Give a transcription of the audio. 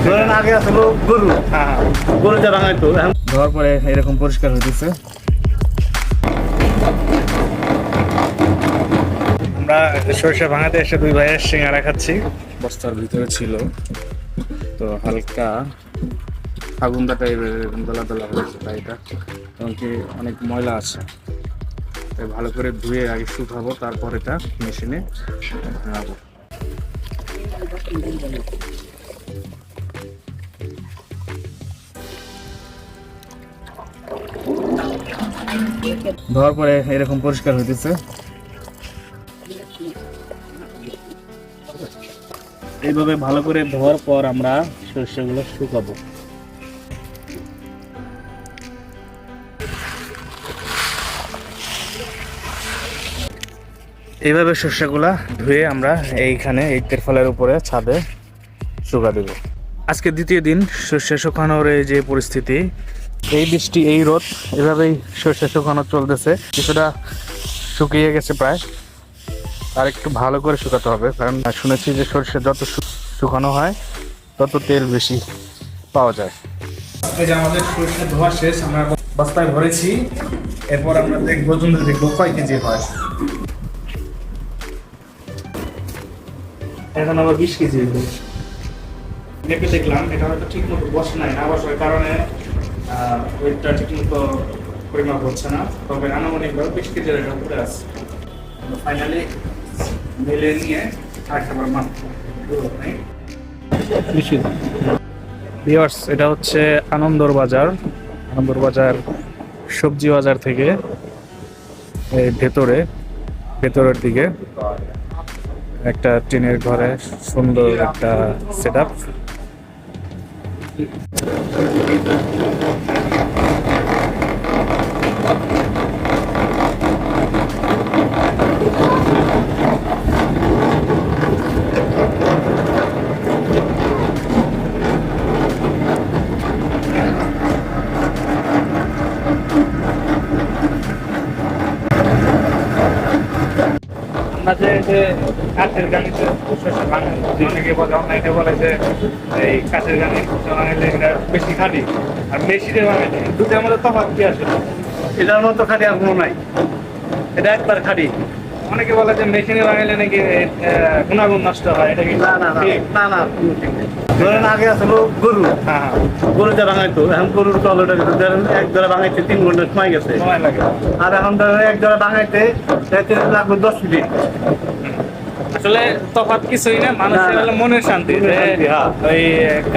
ধরেন আগে আসলো গরু, গরুটা ভাঙাইতো, ধোয়ার পরে এরকম পরিষ্কার হইতেছে। আমরা সরিষা ভাঙাতে এসে দুই ভাইয়ের সিঙ্গারা খাচ্ছি, বস্তার ভিতরে ছিল তো হালকা আগুনটা টাইপের দলা দলা হয়েছে, তাই এটা এমনকি অনেক ময়লা আছে, তাই ভালো করে ধুয়ে আগে শুকাবো, তারপর এটা মেশিনে ভাঙাবো। ধোয়ার পরে এরকম পরিষ্কার হইতেছে। এইভাবে ভালো করে ধোয়ার পর আমরা সরষেগুলো শুকাবো। এইভাবে সরষেগুলা ধুয়ে আমরা এইখানে এই তেরফালের উপরে ছাদে শুকা দেব। আজকে দ্বিতীয় দিন সরষে শুকানোর এই যে পরিস্থিতি, এই বৃষ্টি এই রোদ, এভাবেই সরষে শুকানো চলতেছে। কিছুটা শুকিয়ে গেছে প্রায়, আর একটু ভালো করে শুকাতে হবে, কারণ শুনেছি যে সরষে যত শুকানো হয় তত তেল বেশি পাওয়া যায়। এই যে আমাদের সরষে ধোয়া শেষ, আমরা বস্তায় ভরেছি, এরপর আমরা দেখবো কয় কেজি হয়। এখন আবার 20 কেজি মেপে দেখলাম, এটা হয়তো ঠিক মতো বসে নাই, না বসার কারণে ওয়েটটা ঠিক মতো পরিমাপ হচ্ছে না, তবে আনুমানিক 20 কেজির একটা উপরে আছে। ফাইনালি মেলে নিয়ে আরেকবার মাপবো। ভিউয়ার্স, এটা হচ্ছে আনন্দর বাজার সবজি বাজার থেকে এই ভেতরের দিকে একটা টিনের ঘরে সুন্দর একটা সেটআপ। আমরা যে কাঠের গাড়িতে অনেকে বলে, অনেকে বলে যে এই কাঠের গাড়ি বানাইলে এটা বেশি খাটি, আর মেশিনে বানাইলে দুটোর মধ্যে তফাৎ কি আছে? এটার মতো খাটি আর কোনো নাই, এটা একবার খাটি। অনেকে বলে যে মেশিনে বানাইলে নাকি গুণাগুণ নষ্ট হয়, এটা কি? না না না না, ধরেন আগে আসলো গরু, গরুটা ভাঙাইতো, এখন গরুর তলটা ধরেন এক জোড়া ভাঙাইতে 3 ঘন্টা সময় গেছে, সময় লাগে। আর এখন ধরেন এক জোড়া ভাঙাইতে লাগবে 10 মিনিট। আসলে তফাৎ কিছুই না, মানুষের হলো মনের শান্তি। ওই